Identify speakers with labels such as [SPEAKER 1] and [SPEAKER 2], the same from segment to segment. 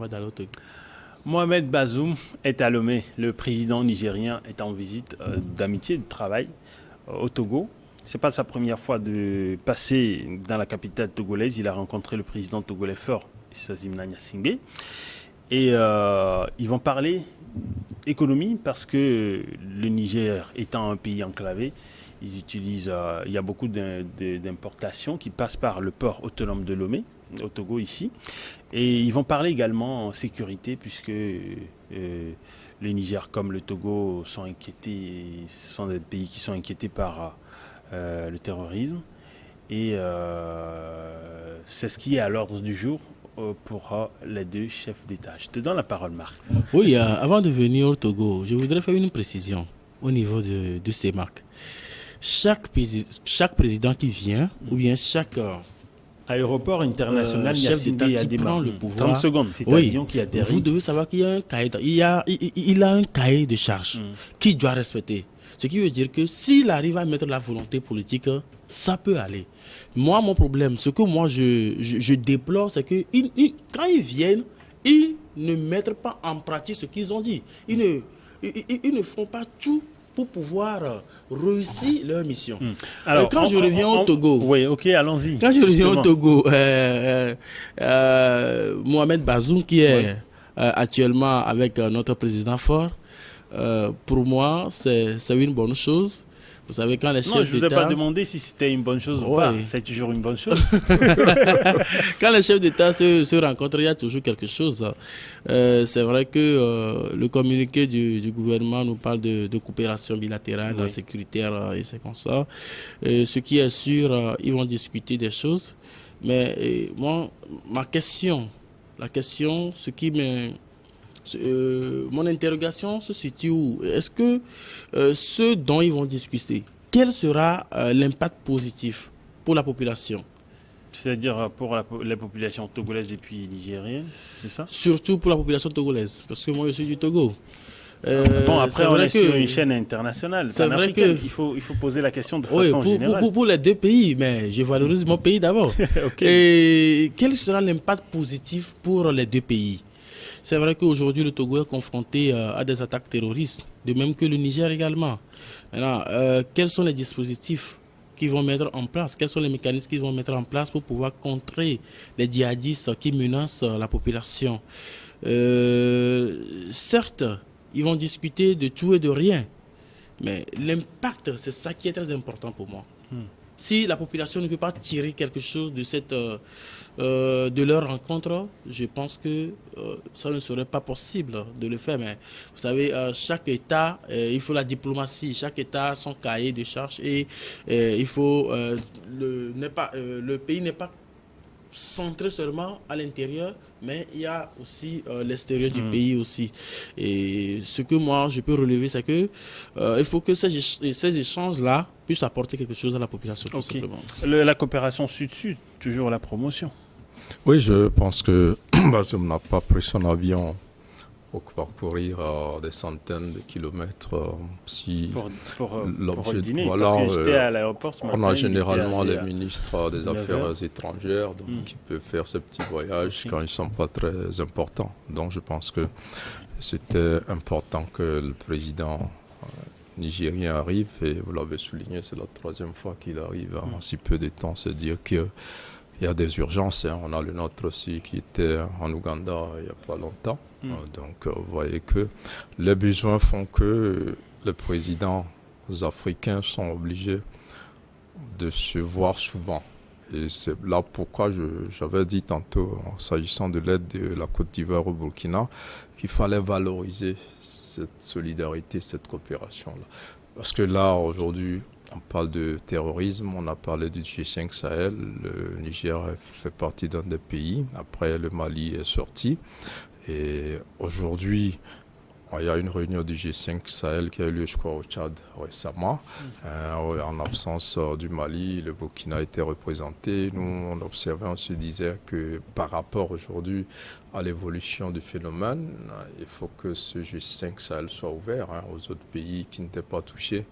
[SPEAKER 1] va dans l'autre.
[SPEAKER 2] Mohamed Bazoum est à Lomé. Le président nigérien est en visite d'amitié, de travail au Togo. Ce n'est pas sa première fois de passer dans la capitale togolaise. Il a rencontré le président togolais fort, Issa Singbe. Et ils vont parler économie parce que le Niger étant un pays enclavé, ils utilisent, il y a beaucoup d'importations qui passent par le port autonome de Lomé, au Togo ici. Et ils vont parler également sécurité puisque le Niger comme le Togo sont inquiétés, ce sont des pays qui sont inquiétés par le terrorisme. Et c'est ce qui est à l'ordre du jour pour les deux chefs d'État. Je te donne la parole, Marc.
[SPEAKER 1] Oui, avant de venir au Togo, je voudrais faire une précision au niveau de ces marques. Chaque président qui vient, ou bien chaque
[SPEAKER 2] aéroport international
[SPEAKER 1] chef d'État qui prend le pouvoir,
[SPEAKER 2] 30 secondes, c'est
[SPEAKER 1] oui,
[SPEAKER 2] l'avion qui atterrit.
[SPEAKER 1] Vous devez savoir qu'il y a un cahier, il a un cahier de charges qu'il doit respecter. Ce qui veut dire que s'il arrive à mettre la volonté politique, ça peut aller. Moi, mon problème, ce que moi je déplore, c'est que quand ils viennent, ils ne mettent pas en pratique ce qu'ils ont dit. Ils ne font pas tout pour pouvoir réussir leur mission.
[SPEAKER 2] Alors,
[SPEAKER 1] quand je reviens au Togo...
[SPEAKER 2] Oui, ok, allons-y.
[SPEAKER 1] Quand je reviens au Togo, Mohamed Bazoum, qui est actuellement avec notre président fort, pour moi, c'est une bonne chose. Vous savez, quand les chefs d'État...
[SPEAKER 2] Non, je ne vous ai pas demandé si c'était une bonne chose ou pas. C'est toujours une bonne chose.
[SPEAKER 1] Quand les chefs d'État se rencontrent, il y a toujours quelque chose. C'est vrai que le communiqué du gouvernement nous parle de coopération bilatérale, sécuritaire et c'est comme ça. Ce qui est sûr, ils vont discuter des choses. Mais moi, ma question, ce qui me... mon interrogation se situe où? Est-ce que ce dont ils vont discuter, quel sera l'impact positif pour la population?
[SPEAKER 2] C'est-à-dire pour les populations togolaises et puis nigériennes, c'est ça?
[SPEAKER 1] Surtout pour la population togolaise, parce que moi je suis du Togo.
[SPEAKER 2] Bon, après on est sur une chaîne internationale.
[SPEAKER 1] C'est vrai que
[SPEAKER 2] il faut poser la question de façon générale.
[SPEAKER 1] Pour les deux pays, mais je valorise mon pays d'abord. Et quel sera l'impact positif pour les deux pays? C'est vrai qu'aujourd'hui, le Togo est confronté à des attaques terroristes, de même que le Niger également. Maintenant, quels sont les dispositifs qu'ils vont mettre en place? Quels sont les mécanismes qu'ils vont mettre en place pour pouvoir contrer les djihadistes qui menacent la population? Certes, ils vont discuter de tout et de rien, mais l'impact, c'est ça qui est très important pour moi. Si la population ne peut pas tirer quelque chose de leur rencontre, je pense que ça ne serait pas possible de le faire. Mais vous savez, chaque État, il faut la diplomatie. Chaque État a son cahier de charges et il faut le pays n'est pas centré seulement à l'intérieur, mais il y a aussi l'extérieur du pays aussi. Et ce que moi je peux relever, c'est que il faut que ces échanges-là puissent apporter quelque chose à la population, tout simplement.
[SPEAKER 2] La coopération sud-sud, toujours la promotion.
[SPEAKER 3] Oui, je pense que Bazoum n'a pas pris son avion pour parcourir des centaines de kilomètres.
[SPEAKER 2] Pour dîner, parce que j'étais à l'aéroport ce matin.
[SPEAKER 3] On a généralement les ministres des Affaires étrangères qui peuvent faire ces petits voyages quand ils ne sont pas très importants. Donc je pense que c'était important que le président nigérien arrive, et vous l'avez souligné, c'est la troisième fois qu'il arrive en si peu de temps. C'est dire qu'il y a des urgences. On a le nôtre aussi qui était en Ouganda il n'y a pas longtemps. Donc vous voyez que les besoins font que les présidents africains sont obligés de se voir souvent. Et c'est là pourquoi j'avais dit tantôt, s'agissant de l'aide de la Côte d'Ivoire au Burkina, qu'il fallait valoriser cette solidarité, cette coopération-là. Parce que là, aujourd'hui, on parle de terrorisme, on a parlé du G5 Sahel, le Niger fait partie d'un des pays, après le Mali est sorti. Et aujourd'hui, il y a une réunion du G5 Sahel qui a eu lieu, je crois, au Tchad récemment. En absence du Mali, le Burkina était représenté. Nous, on observait, on se disait que par rapport aujourd'hui à l'évolution du phénomène, il faut que ce G5 Sahel soit ouvert aux autres pays qui n'étaient pas touchés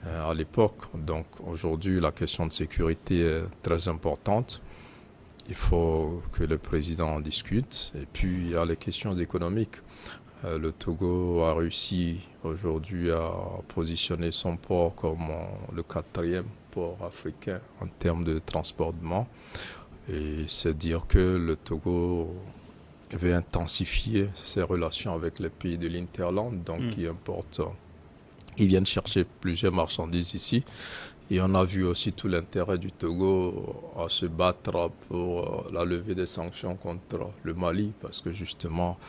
[SPEAKER 3] à l'époque. Donc aujourd'hui, la question de sécurité est très importante. il faut que le président en discute. Et puis, il y a les questions économiques. Le Togo a réussi aujourd'hui à positionner son port comme le 4e port africain en termes de transportement. Et c'est dire que le Togo veut intensifier ses relations avec les pays de l'Interland, donc ils viennent chercher plusieurs marchandises ici. Et on a vu aussi tout l'intérêt du Togo à se battre pour la levée des sanctions contre le Mali, parce que justement,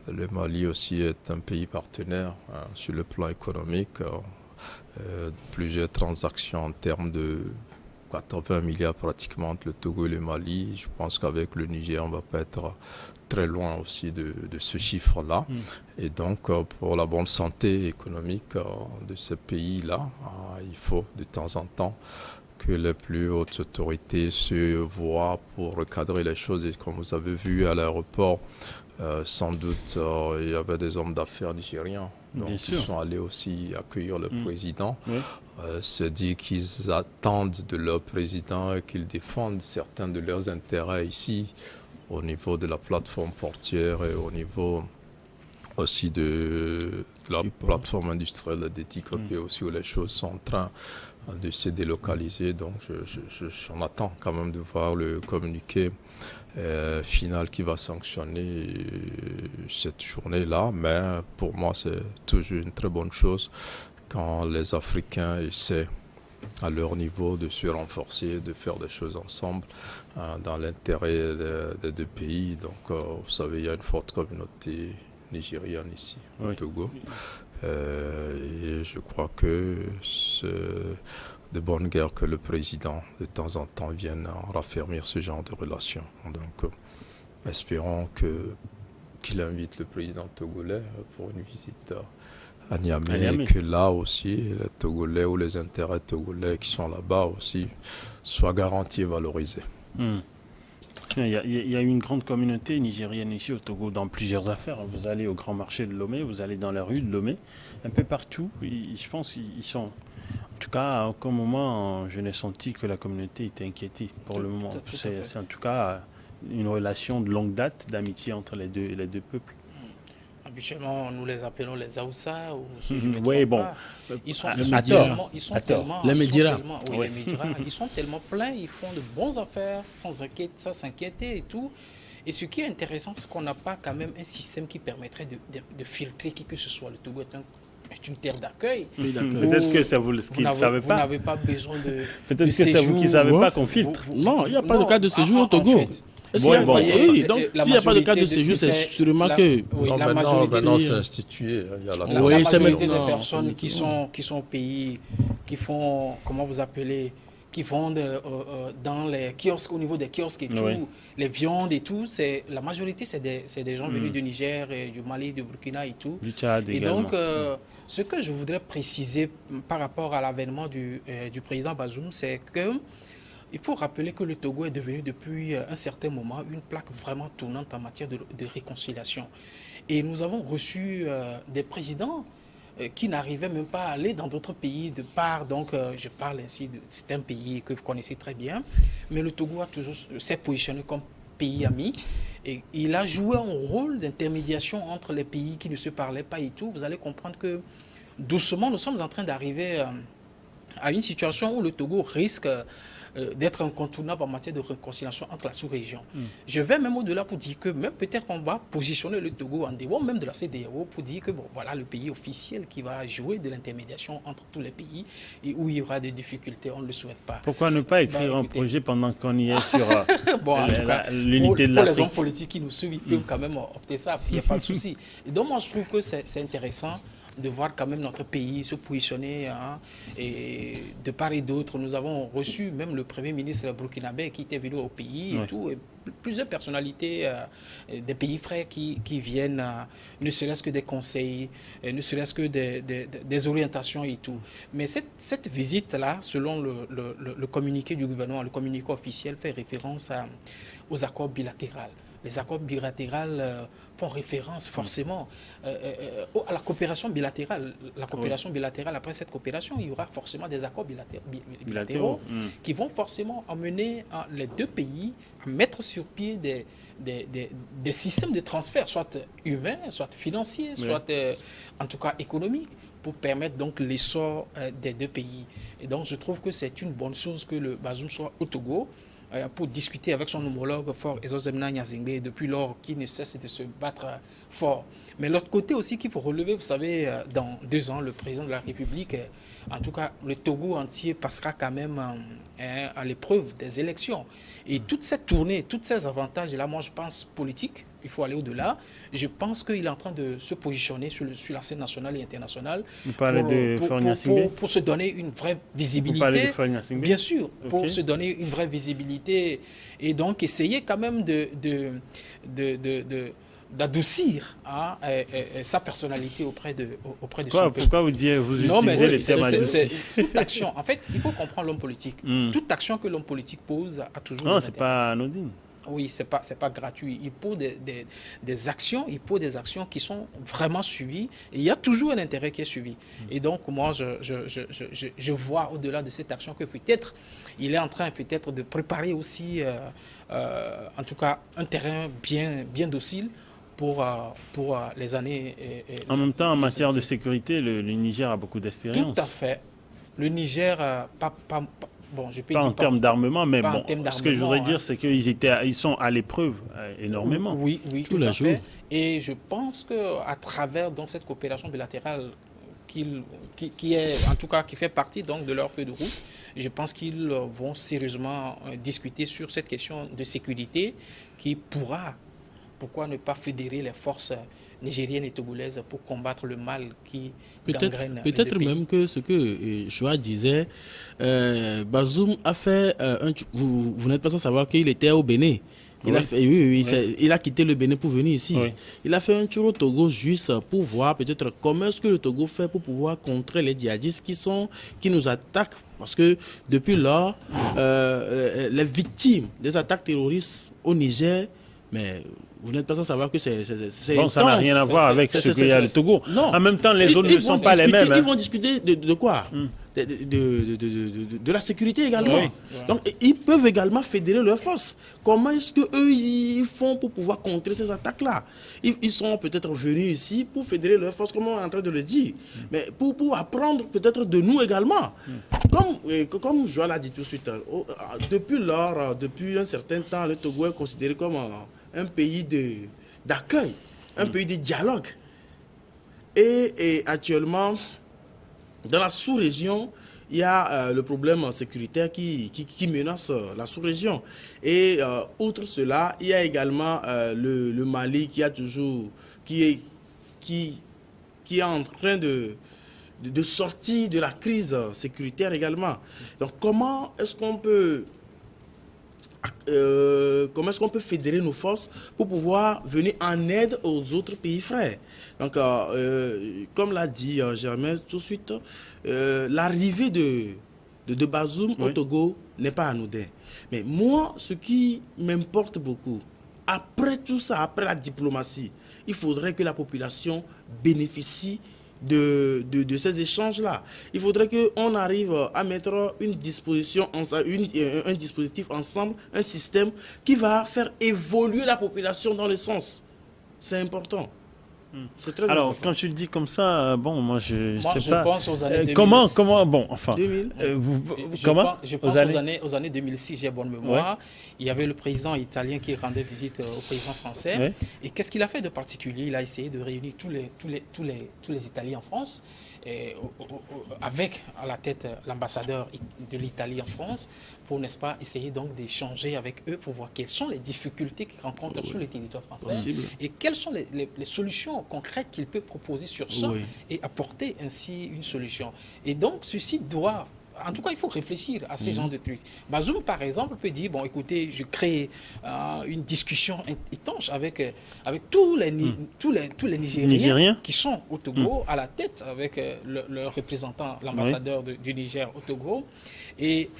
[SPEAKER 3] le Mali aussi est un pays partenaire sur le plan économique. Plusieurs transactions en termes de 80 milliards pratiquement entre le Togo et le Mali. Je pense qu'avec le Niger, on ne va pas être très loin aussi de ce chiffre-là. Et donc, pour la bonne santé économique de ces pays-là, il faut de temps en temps que les plus hautes autorités se voient pour recadrer les choses. Et comme vous avez vu à l'aéroport, sans doute, il y avait des hommes d'affaires nigériens. Donc, ils sont allés aussi accueillir le président. Se dire qu'ils attendent de leur président et qu'ils défendent certains de leurs intérêts ici, au niveau de la plateforme portière et au niveau aussi de la plateforme industrielle d'Etikopie aussi, où les choses sont en train de se délocaliser. Donc, j'en attends quand même de voir le communiqué final qui va sanctionner cette journée-là. Mais pour moi, c'est toujours une très bonne chose quand les Africains essaient à leur niveau de se renforcer, de faire des choses ensemble dans l'intérêt des deux pays. Donc, vous savez, il y a une forte communauté nigérienne ici, au Togo. Et je crois que c'est de bonne guerre que le président, de temps en temps, vienne raffermir ce genre de relations. Donc, espérons qu'il invite le président togolais pour une visite à Niamey, et que là aussi, les Togolais ou les intérêts togolais qui sont là-bas aussi soient garantis et valorisés.
[SPEAKER 2] Il y a une grande communauté nigérienne ici au Togo dans plusieurs affaires. Vous allez au grand marché de Lomé, vous allez dans la rue de Lomé, un peu partout. Je pense qu'ils sont... En tout cas, à aucun moment, je n'ai senti que la communauté était inquiétée pour le moment. C'est en tout cas une relation de longue date, d'amitié entre les deux peuples.
[SPEAKER 1] Habituellement, nous les appelons les Aoussa ou
[SPEAKER 2] oui, bon.
[SPEAKER 1] Ils sont tellement pleins, ils font de bonnes affaires sans s'inquiéter et tout. Et ce qui est intéressant, c'est qu'on n'a pas quand même un système qui permettrait de filtrer qui que ce soit. Le Togo est une terre d'accueil.
[SPEAKER 2] Peut-être que c'est vous qui ne savez pas.
[SPEAKER 1] Vous n'avez pas besoin de
[SPEAKER 2] Peut-être que c'est vous qui ne savez pas qu'on filtre.
[SPEAKER 1] Non, il n'y a pas de cas de séjour au Togo. Oui, donc s'il n'y a pas de cas de séjour, c'est sûrement que...
[SPEAKER 3] la majorité c'est institué.
[SPEAKER 1] La majorité des personnes qui sont au pays, qui font, comment vous appelez, qui vendent dans les kiosques, au niveau des kiosques et tout, les viandes et tout, la majorité, c'est des gens venus du Niger, et du Mali, du Burkina et tout.
[SPEAKER 2] Du Tchad également.
[SPEAKER 1] Et donc, ce que je voudrais préciser par rapport à l'avènement du président Bazoum, c'est que il faut rappeler que le Togo est devenu depuis un certain moment une plaque vraiment tournante en matière de réconciliation. Et nous avons reçu des présidents qui n'arrivaient même pas à aller dans d'autres pays de part. Donc, je parle ainsi c'est un pays que vous connaissez très bien. Mais le Togo a toujours s'est positionné comme pays ami. Et il a joué un rôle d'intermédiation entre les pays qui ne se parlaient pas et tout. Vous allez comprendre que doucement, nous sommes en train d'arriver à une situation où le Togo risque d'être incontournable en matière de réconciliation entre la sous-région. Je vais même au-delà pour dire que même peut-être on va positionner le Togo en dehors même de la CEDEAO pour dire que bon, voilà le pays officiel qui va jouer de l'intermédiation entre tous les pays et où il y aura des difficultés, on ne le souhaite pas.
[SPEAKER 2] Pourquoi ne pas écrire un projet pendant qu'on y est sur l'unité de l'Afrique?
[SPEAKER 1] Pour les hommes politiques qui nous suivent, ils peuvent quand même opter ça, il n'y a pas de souci. Et donc moi je trouve que c'est intéressant de voir quand même notre pays se positionner et de part et d'autre. Nous avons reçu même le Premier ministre burkinabé qui était venu au pays et tout, et plusieurs personnalités des pays frères qui viennent, ne serait-ce que des conseils, ne serait-ce que des orientations et tout. Mais cette visite-là, selon le communiqué du gouvernement, le communiqué officiel fait référence aux accords bilatéraux.
[SPEAKER 4] les accords bilatéraux font référence forcément à la coopération bilatérale. La coopération bilatérale, après cette coopération, il y aura forcément des accords bilatéraux qui vont forcément amener les deux pays à mettre sur pied des systèmes de transfert, soit humains, soit financiers, soit en tout cas économiques, pour permettre donc l'essor des deux pays. Et donc je trouve que c'est une bonne chose que le Bazoum soit au Togo pour discuter avec son homologue fort Ezozemna Nyazingbe depuis lors qu'il ne cesse de se battre fort. Mais l'autre côté aussi qu'il faut relever, vous savez, dans 2 ans, le président de la République, en tout cas le Togo entier passera quand même à l'épreuve des élections. Et toute cette tournée, tous ces avantages, et là moi je pense politique, il faut aller au-delà. Je pense qu'il est en train de se positionner sur la scène nationale et internationale pour se donner une vraie visibilité.
[SPEAKER 2] Vous parlez de Faure Gnassingbé ?
[SPEAKER 4] Bien sûr, pour se donner une vraie visibilité et donc essayer quand même d'adoucir sa personnalité auprès de son peuple.
[SPEAKER 2] Pourquoi vous utilisez les termes adoucis ?
[SPEAKER 4] Toute action, en fait, il faut comprendre l'homme politique. Toute action que l'homme politique pose a toujours
[SPEAKER 2] Non, c'est pas anodin.
[SPEAKER 4] Oui, c'est pas gratuit. Il pose des actions, qui sont vraiment suivies. Et il y a toujours un intérêt qui est suivi. Et donc, moi, je vois au-delà de cette action que peut-être il est en train peut-être de préparer aussi, en tout cas, un terrain bien docile pour les années.
[SPEAKER 2] En même temps, en matière de sécurité, le Niger a beaucoup d'expérience.
[SPEAKER 4] Tout à fait. Le Niger, bon, je peux
[SPEAKER 2] pas
[SPEAKER 4] dire
[SPEAKER 2] en termes d'armement, mais bon, ce que je voudrais dire, c'est qu'ils sont à l'épreuve énormément.
[SPEAKER 4] Oui, tout à fait. Et je pense qu'à travers donc, cette coopération bilatérale qui est, en tout cas, qui fait partie donc, de leur feuille de route, je pense qu'ils vont sérieusement discuter sur cette question de sécurité qui pourquoi ne pas fédérer les forces nigériennes et togolaises pour combattre le mal qui gangrène
[SPEAKER 1] peut-être même que ce que Choua disait, Bazoum a fait vous n'êtes pas sans savoir qu'il était au Bénin. Il a quitté le Bénin pour venir ici. Oui. Il a fait un tour au Togo juste pour voir peut-être comment est-ce que le Togo fait pour pouvoir contrer les djihadistes qui nous attaquent. Parce que depuis lors, les victimes des attaques terroristes au Niger, mais vous n'êtes pas sans savoir que c'est
[SPEAKER 2] bon, ça n'a rien à voir avec ce qu'il y a au Togo. Non. En même temps, les zones ne sont pas les mêmes.
[SPEAKER 1] Ils vont discuter de quoi de la sécurité également. Oui. Donc, ils peuvent également fédérer leurs forces. Comment est-ce qu'eux, ils font pour pouvoir contrer ces attaques-là? Ils sont peut-être venus ici pour fédérer leurs forces, comme on est en train de le dire, mais pour apprendre peut-être de nous également. Comme Joël l'a dit tout de suite, depuis un certain temps, le Togo est considéré comme un pays d'accueil, un pays de dialogue. Et actuellement, dans la sous-région, il y a le problème sécuritaire qui menace la sous-région. Et outre cela, il y a également le Mali qui est en train de sortir de la crise sécuritaire également. Donc comment est-ce qu'on peut fédérer nos forces pour pouvoir venir en aide aux autres pays frères? Donc, comme l'a dit Germain tout de suite, l'arrivée de Bazoum au Togo n'est pas anodin. Mais moi, ce qui m'importe beaucoup, après tout ça, après la diplomatie, il faudrait que la population bénéficie de ces échanges-là. Il faudrait qu'on arrive à mettre un dispositif ensemble, un système qui va faire évoluer la population dans le sens. C'est important. C'est très important.
[SPEAKER 2] Quand tu le dis comme ça, bon, moi je sais pas.
[SPEAKER 4] Je pense aux années 2006.
[SPEAKER 2] Comment, bon, enfin.
[SPEAKER 4] 2000. Je pense aux années 2006, j'ai bonne mémoire. Ouais. Il y avait le président italien qui rendait visite au président français. Ouais. Et qu'est-ce qu'il a fait de particulier? Il a essayé de réunir tous les Italiens en France, avec à la tête l'ambassadeur de l'Italie en France, pour, n'est-ce pas, essayer donc d'échanger avec eux pour voir quelles sont les difficultés qu'ils rencontrent sur le territoire français et quelles sont les solutions concrètes qu'ils peuvent proposer sur ça et apporter ainsi une solution. Et donc, ceci doit... En tout cas, il faut réfléchir à ces genres de trucs. Bazoum, par exemple, peut dire, bon, écoutez, je crée une discussion étanche avec tous les Nigériens qui sont au Togo, à la tête avec le représentant, l'ambassadeur du Niger au Togo. Et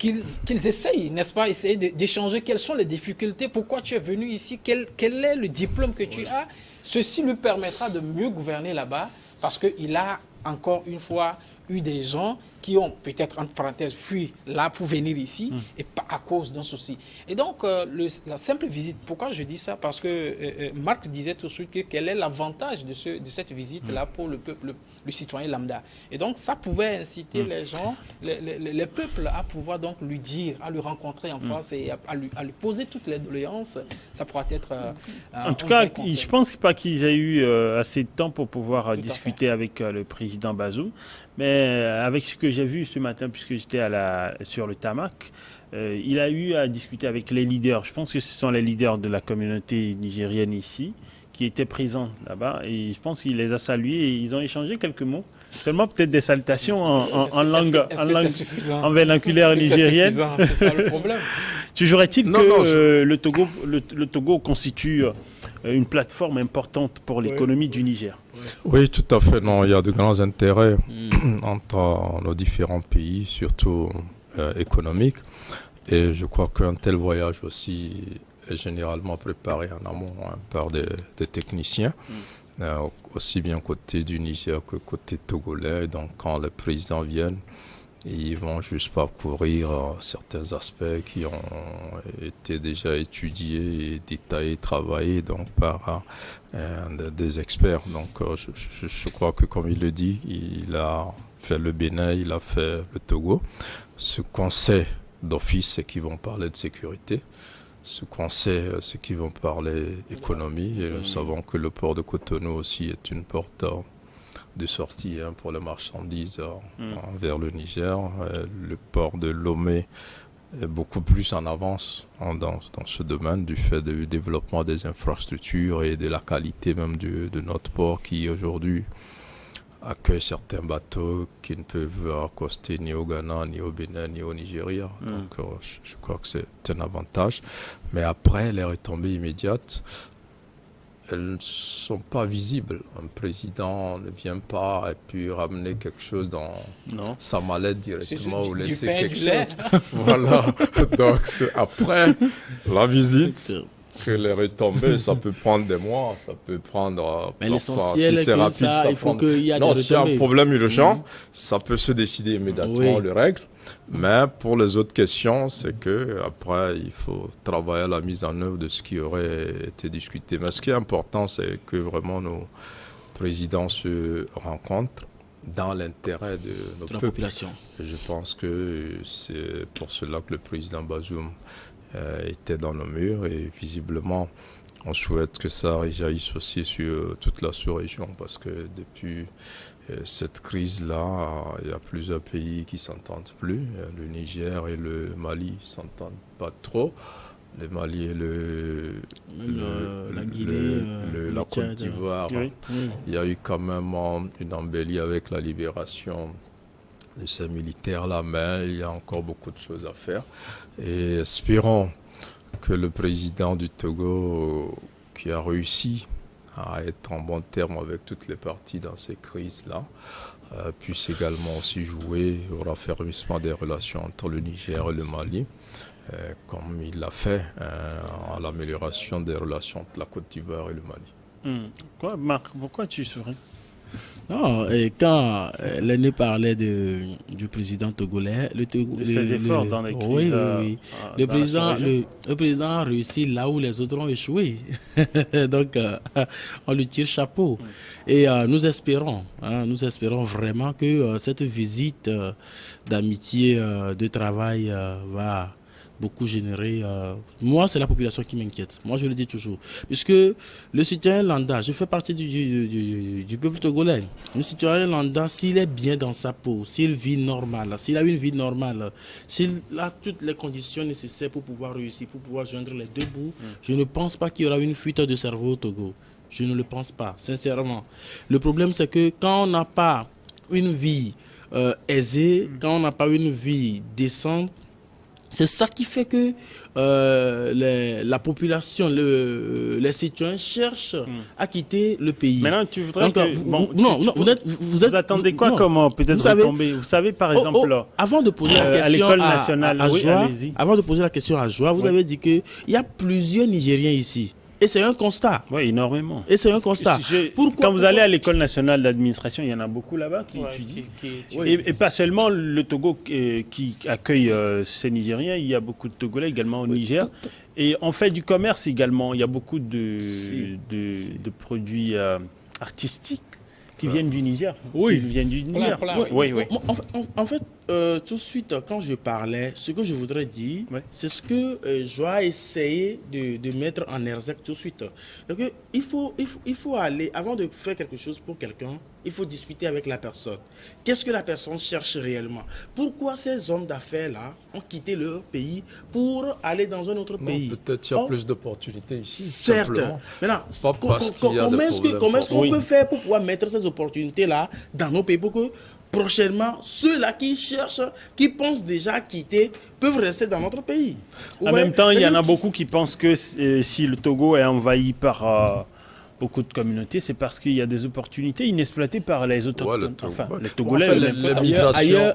[SPEAKER 4] qu'ils essayent, n'est-ce pas, essayer d'échanger quelles sont les difficultés, pourquoi tu es venu ici, quel est le diplôme que tu as. Ceci lui permettra de mieux gouverner là-bas parce qu'il a encore une fois eu des gens qui ont peut-être, entre parenthèses, fui là pour venir ici et pas à cause d'un souci. Et donc, la simple visite, pourquoi je dis ça? Parce que Marc disait tout de suite que quel est l'avantage de cette visite-là pour le peuple, le citoyen lambda. Et donc, ça pouvait inciter les gens, les peuples à pouvoir donc lui dire, à lui rencontrer en face et à lui poser toutes les doléances. Ça pourra être
[SPEAKER 2] en tout cas, je pense pas qu'ils aient eu assez de temps pour pouvoir discuter avec le président Bazoum. Mais avec ce que j'ai vu ce matin, puisque j'étais sur le tarmac, il a eu à discuter avec les leaders. Je pense que ce sont les leaders de la communauté nigérienne ici qui étaient présents là-bas. Et je pense qu'il les a salués et ils ont échangé quelques mots. Seulement peut-être des salutations en langue vernaculaire nigérienne.
[SPEAKER 4] C'est ça le problème.
[SPEAKER 2] Toujours est-il que le Togo constitue une plateforme importante pour l'économie du Niger.
[SPEAKER 3] Oui, tout à fait. Non, il y a de grands intérêts entre nos différents pays, surtout économiques. Et je crois qu'un tel voyage aussi est généralement préparé en amont par des techniciens, aussi bien côté du Niger que côté togolais. Donc quand les présidents viennent, ils vont juste parcourir certains aspects qui ont été déjà étudiés et détaillés, travaillés donc par des experts. Donc je crois que comme il le dit, il a fait le Bénin, il a fait le Togo. Ce qu'on sait d'office, c'est qu'ils vont parler de sécurité. Ce qu'on sait, c'est qu'ils vont parler économie. Et nous savons que le port de Cotonou aussi est une porte de sortie pour les marchandises vers le Niger. Le port de Lomé est beaucoup plus en avance dans ce domaine du fait du développement des infrastructures et de la qualité même de notre port qui aujourd'hui accueille certains bateaux qui ne peuvent accoster ni au Ghana, ni au Bénin, ni au Nigeria. Donc je crois que c'est un avantage. Mais après, les retombées immédiates, elles ne sont pas visibles. Un président ne vient pas et puis ramener quelque chose dans sa mallette directement ou laisser quelque chose. Voilà. Donc c'est après la visite que les retombées, ça peut prendre des mois, ça peut prendre.
[SPEAKER 1] Mais l'essentiel si c'est rapide, il faut qu'il y ait des retombées.
[SPEAKER 3] Si un problème urgent, ça peut se décider immédiatement, on le règle. Mais pour les autres questions, c'est que après il faut travailler à la mise en œuvre de ce qui aurait été discuté. Mais ce qui est important, c'est que vraiment nos présidents se rencontrent dans l'intérêt de notre
[SPEAKER 1] population.
[SPEAKER 3] Et je pense que c'est pour cela que le président Bazoum était dans nos murs et visiblement on souhaite que ça rejaillisse aussi sur toute la sous-région parce que depuis cette crise-là, il y a plusieurs pays qui ne s'entendent plus. Le Niger et le Mali ne s'entendent pas trop. Le Mali et
[SPEAKER 1] la Guinée,
[SPEAKER 3] la Côte d'Ivoire. Oui. Il y a eu quand même une embellie avec la libération de ces militaires-là, mais il y a encore beaucoup de choses à faire. Et espérons que le président du Togo, qui a réussi à être en bon terme avec toutes les parties dans ces crises-là, puisse également aussi jouer au raffermissement des relations entre le Niger et le Mali, comme il l'a fait à l'amélioration des relations entre la Côte d'Ivoire et le Mali.
[SPEAKER 2] Quoi, Marc, pourquoi tu souris?
[SPEAKER 1] Non, et quand l'aîné parlait du président togolais,
[SPEAKER 2] ses efforts dans les crises.
[SPEAKER 1] Oui. Le président a réussi là où les autres ont échoué. Donc, on lui tire chapeau. Et nous espérons vraiment que cette visite d'amitié, de travail va beaucoup générer. Moi, c'est la population qui m'inquiète. Moi, je le dis toujours. Puisque le citoyen lambda, je fais partie du peuple togolais. Le citoyen lambda, s'il est bien dans sa peau, s'il vit normal, s'il a une vie normale, s'il a toutes les conditions nécessaires pour pouvoir réussir, pour pouvoir joindre les deux bouts, je ne pense pas qu'il y aura une fuite de cerveau au Togo. Je ne le pense pas, sincèrement. Le problème, c'est que quand on n'a pas une vie aisée, quand on n'a pas une vie décente, C'est ça qui fait que la population, les citoyens cherchent à quitter le pays.
[SPEAKER 2] Maintenant, tu voudrais que...
[SPEAKER 1] Vous
[SPEAKER 2] attendez quoi comme peut-être retombée? Vous savez, par exemple...
[SPEAKER 1] avant de poser la question
[SPEAKER 2] à l'école nationale,
[SPEAKER 1] avant de poser la question à Joie, vous avez dit qu'il y a plusieurs Nigériens ici. Et c'est un constat.
[SPEAKER 2] Oui, énormément.
[SPEAKER 1] Et c'est un constat.
[SPEAKER 2] Quand vous allez à l'école nationale d'administration, il y en a beaucoup là-bas qui étudient. Et pas seulement le Togo qui accueille ces Nigériens, il y a beaucoup de Togolais également au Niger. Et on fait du commerce également. Il y a beaucoup de produits artistiques qui viennent du Niger.
[SPEAKER 1] Oui.
[SPEAKER 2] Qui viennent du Niger.
[SPEAKER 1] Oui. En fait, tout de suite, quand je parlais, ce que je voudrais dire, c'est ce que je vais essayer de mettre en exergue tout de suite. Donc, il faut aller, avant de faire quelque chose pour quelqu'un, il faut discuter avec la personne. Qu'est-ce que la personne cherche réellement? Pourquoi ces hommes d'affaires-là ont quitté leur pays pour aller dans un autre pays?
[SPEAKER 3] Peut-être qu'il y a plus d'opportunités ici.
[SPEAKER 1] Certes. Maintenant, comment est-ce qu'on peut faire pour pouvoir mettre ces opportunités-là dans nos pays pour que prochainement, ceux-là qui cherchent, qui pensent déjà quitter, peuvent rester dans notre pays?
[SPEAKER 2] En même temps, il y en a beaucoup qui pensent que si le Togo est envahi par beaucoup de communautés, c'est parce qu'il y a des opportunités inexploitées par les autochtones. Les Togolais.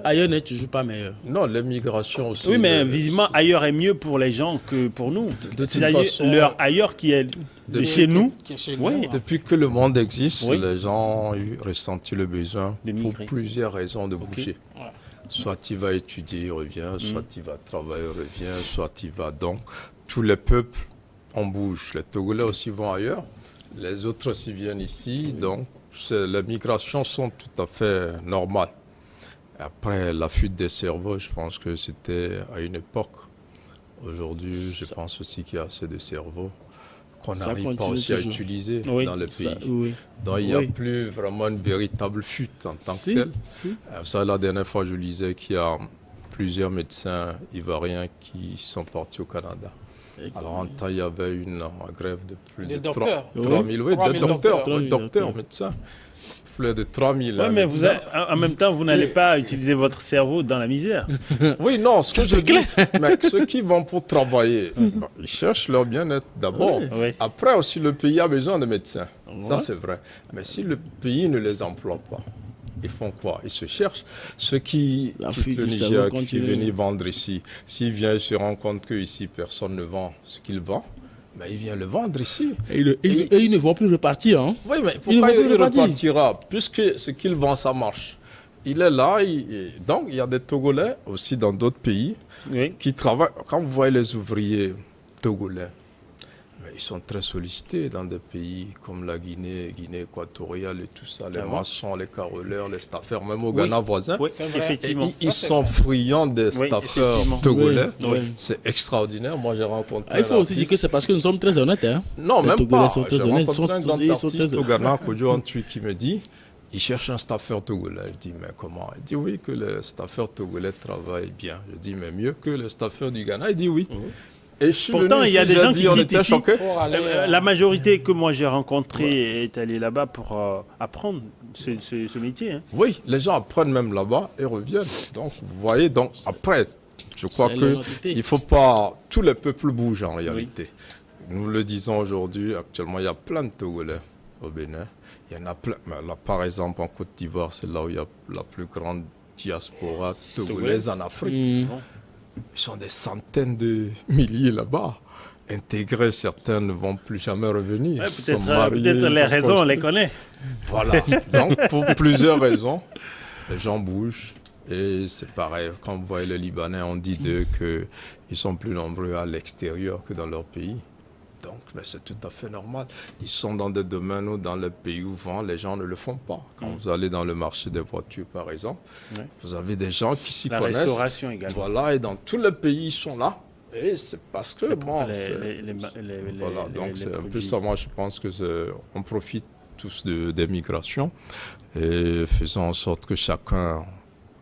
[SPEAKER 1] Ailleurs n'est toujours pas meilleur.
[SPEAKER 3] Non, l'immigration aussi.
[SPEAKER 2] Oui, mais visiblement, ailleurs est mieux pour les gens que pour nous. C'est leur ailleurs qui est chez nous.
[SPEAKER 3] Depuis que le monde existe, les gens ont ressenti le besoin pour plusieurs raisons de bouger. Soit tu vas étudier, revient, soit tu vas travailler, revient, soit tu vas donc. Tous les peuples, on bouge. Les Togolais aussi vont ailleurs. Les autres aussi viennent ici, donc les migrations sont tout à fait normales. Après, la fuite des cerveaux, je pense que c'était à une époque. Aujourd'hui, je pense aussi qu'il y a assez de cerveaux qu'on n'arrive pas aussi à utiliser dans le pays. Donc, il n'y a plus vraiment une véritable fuite en tant que telle. Ça, la dernière fois, je lisais qu'il y a plusieurs médecins ivoiriens qui sont partis au Canada. Alors, en temps, il y avait une grève de plus de 3 000 docteurs, médecins. Plus de 3 000
[SPEAKER 2] mais en même temps, vous n'allez pas utiliser votre cerveau dans la misère.
[SPEAKER 3] Oui, non, ce que je dis, mais ceux qui vont pour travailler, ils cherchent leur bien-être d'abord. Après aussi, le pays a besoin de médecins. Ça, c'est vrai. Mais si le pays ne les emploie pas, ils font quoi? Ils se cherchent. Ceux qui quittent le Niger, qui viennent vendre ici, s'ils viennent se rendre compte qu'ici, personne ne vend ce qu'ils vendent, ben, ils viennent le vendre ici.
[SPEAKER 1] Et ils ne vont plus repartir. Hein?
[SPEAKER 3] Oui, mais pourquoi il repartira? Puisque ce qu'il vend, ça marche. Il est là. Donc, il y a des Togolais aussi dans d'autres pays qui travaillent. Quand vous voyez les ouvriers togolais, ils sont très sollicités dans des pays comme la Guinée équatoriale et tout ça, les maçons, les caroleurs, les staffeurs, même au Ghana voisin.
[SPEAKER 2] Effectivement.
[SPEAKER 3] Ils sont friands des staffeurs togolais. C'est extraordinaire. Moi, j'ai rencontré.
[SPEAKER 1] Il faut aussi dire que c'est parce que nous sommes très honnêtes. Hein.
[SPEAKER 3] Non,
[SPEAKER 1] les
[SPEAKER 3] même
[SPEAKER 1] Togolais
[SPEAKER 3] pas.
[SPEAKER 1] sont très
[SPEAKER 3] J'ai
[SPEAKER 1] honnêtes.
[SPEAKER 3] rencontré un grand artiste au Ghana, Kodjo Antui, qui me dit il cherche un staffeur togolais. Je dis mais comment? Il dit oui, que les staffeurs togolais travaillent bien. Je dis mais mieux que les staffeurs du Ghana. Il dit oui. Et
[SPEAKER 2] pourtant, il y a des gens qui quittent ici. La majorité que moi j'ai rencontrée est allée là-bas pour apprendre ce métier. Hein.
[SPEAKER 3] Oui, les gens apprennent même là-bas et reviennent. Donc, vous voyez, donc après, je crois qu'il ne faut pas... Tous les peuples bougent en réalité. Nous le disons aujourd'hui, actuellement, il y a plein de Togolais au Bénin. Il y en a plein. Là, par exemple, en Côte d'Ivoire, c'est là où il y a la plus grande diaspora togolaise en Afrique. Ils sont des centaines de milliers là-bas. Intégrés, certains ne vont plus jamais revenir.
[SPEAKER 2] Peut-être les raisons, on les connaît.
[SPEAKER 3] Voilà. Donc, pour plusieurs raisons, les gens bougent. Et c'est pareil. Quand vous voyez les Libanais, on dit d'eux qu'ils sont plus nombreux à l'extérieur que dans leur pays. Donc, c'est tout à fait normal. Ils sont dans des domaines où, dans le pays où les gens ne le font pas. Quand vous allez dans le marché des voitures, par exemple, vous avez des gens qui s'y connaissent. La
[SPEAKER 2] restauration également.
[SPEAKER 3] Voilà, et dans tous les pays, ils sont là. Et c'est parce que, voilà, donc c'est un peu ça. Moi, je pense qu'on profite tous des migrations et faisons en sorte que chacun,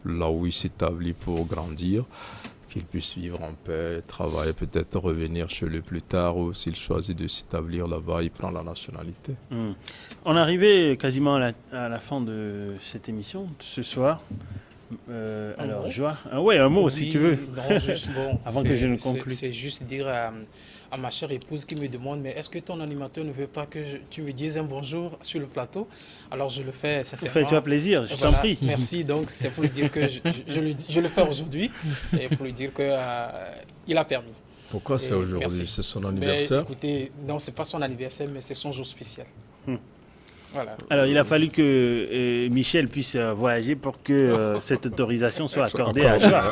[SPEAKER 3] là où il s'établit pour grandir, qu'il puisse vivre en paix, travailler, peut-être revenir chez lui plus tard, ou s'il choisit de s'établir là-bas, il prend la nationalité.
[SPEAKER 2] On est arrivé quasiment à la fin de cette émission ce soir. Alors, Joie, un mot si tu veux.
[SPEAKER 4] Non, juste, bon,
[SPEAKER 2] avant que je ne conclue.
[SPEAKER 4] C'est juste dire à ma chère épouse qui me demande, mais est-ce que ton animateur ne veut pas que tu me dises un bonjour sur le plateau? Alors je le fais sincèrement.
[SPEAKER 2] Tu as plaisir, je t'en prie.
[SPEAKER 4] Merci, donc c'est pour lui dire que je le fais aujourd'hui et pour lui dire qu'il a permis.
[SPEAKER 3] Pourquoi c'est aujourd'hui? C'est son anniversaire?
[SPEAKER 4] Écoutez, non, c'est pas son anniversaire, mais c'est son jour spécial. Voilà.
[SPEAKER 2] Alors, il a fallu que Michel puisse voyager pour que cette autorisation soit accordée à Joie.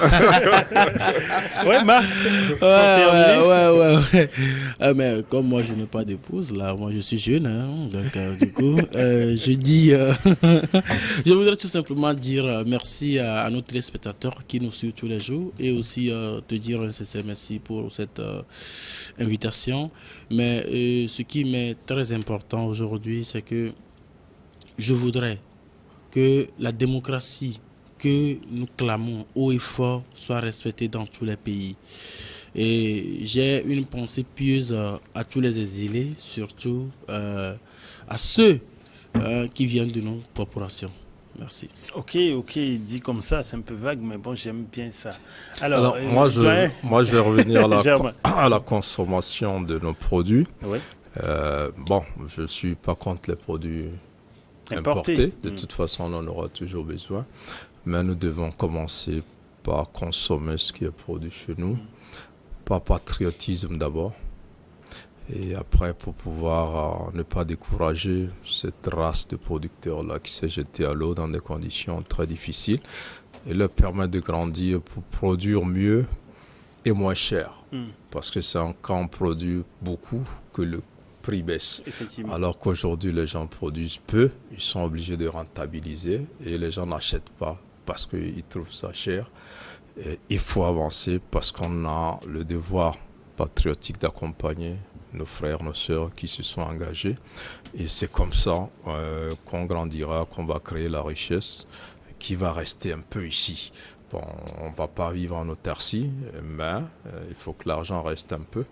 [SPEAKER 2] Ouais, Marc.
[SPEAKER 1] Ouais. Mais comme moi, je n'ai pas d'épouse, là, moi, je suis jeune, hein, donc du coup, je dis, je voudrais tout simplement dire merci à nos téléspectateurs qui nous suivent tous les jours et aussi te dire un sincère merci pour cette invitation. Mais ce qui m'est très important aujourd'hui, c'est que je voudrais que la démocratie que nous clamons haut et fort soit respectée dans tous les pays. Et j'ai une pensée pieuse à tous les exilés, surtout à ceux qui viennent de nos corporations. Merci.
[SPEAKER 2] Ok, dit comme ça, c'est un peu vague, mais bon, j'aime bien ça. Alors
[SPEAKER 3] moi, je vais revenir à la consommation de nos produits.
[SPEAKER 2] Oui.
[SPEAKER 3] Bon, je ne suis pas contre les produits importés. De toute façon, on en aura toujours besoin. Mais nous devons commencer par consommer ce qui est produit chez nous. Par patriotisme d'abord. Et après, pour pouvoir ne pas décourager cette race de producteurs-là qui s'est jetée à l'eau dans des conditions très difficiles et leur permettre de grandir pour produire mieux et moins cher. Parce que c'est quand on produit beaucoup que le prix baisse. Alors qu'aujourd'hui, les gens produisent peu, ils sont obligés de rentabiliser et les gens n'achètent pas parce qu'ils trouvent ça cher. Et il faut avancer parce qu'on a le devoir patriotique d'accompagner nos frères, nos sœurs qui se sont engagés. Et c'est comme ça qu'on grandira, qu'on va créer la richesse qui va rester un peu ici. Bon, on ne va pas vivre en autarcie, mais il faut que l'argent reste un peu.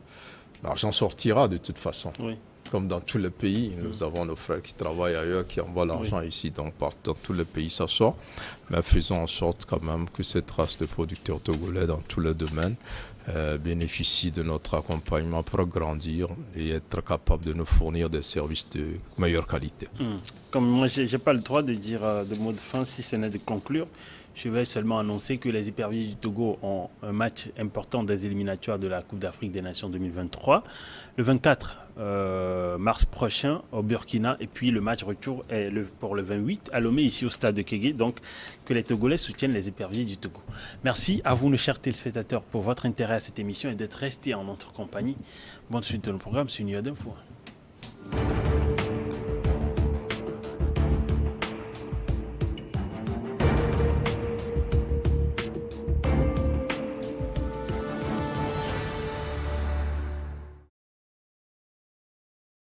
[SPEAKER 3] L'argent sortira de toute façon. Oui. Comme dans tous les pays, nous avons nos frères qui travaillent ailleurs, qui envoient l'argent ici. Donc, dans tous les pays, ça sort. Mais faisons en sorte quand même que cette race de producteurs togolais dans tous les domaines bénéficie de notre accompagnement pour grandir et être capable de nous fournir des services de meilleure qualité.
[SPEAKER 2] Comme moi, je n'ai pas le droit de dire de mot de fin, si ce n'est de conclure. Je vais seulement annoncer que les éperviers du Togo ont un match important des éliminatoires de la Coupe d'Afrique des Nations 2023. Le 24 mars prochain au Burkina. Et puis le match retour est pour le 28 à Lomé, ici au stade de Kégué. Donc que les Togolais soutiennent les éperviers du Togo. Merci à vous, nos chers téléspectateurs, pour votre intérêt à cette émission et d'être restés en notre compagnie. Bonne suite de nos programmes sur Nuit Info.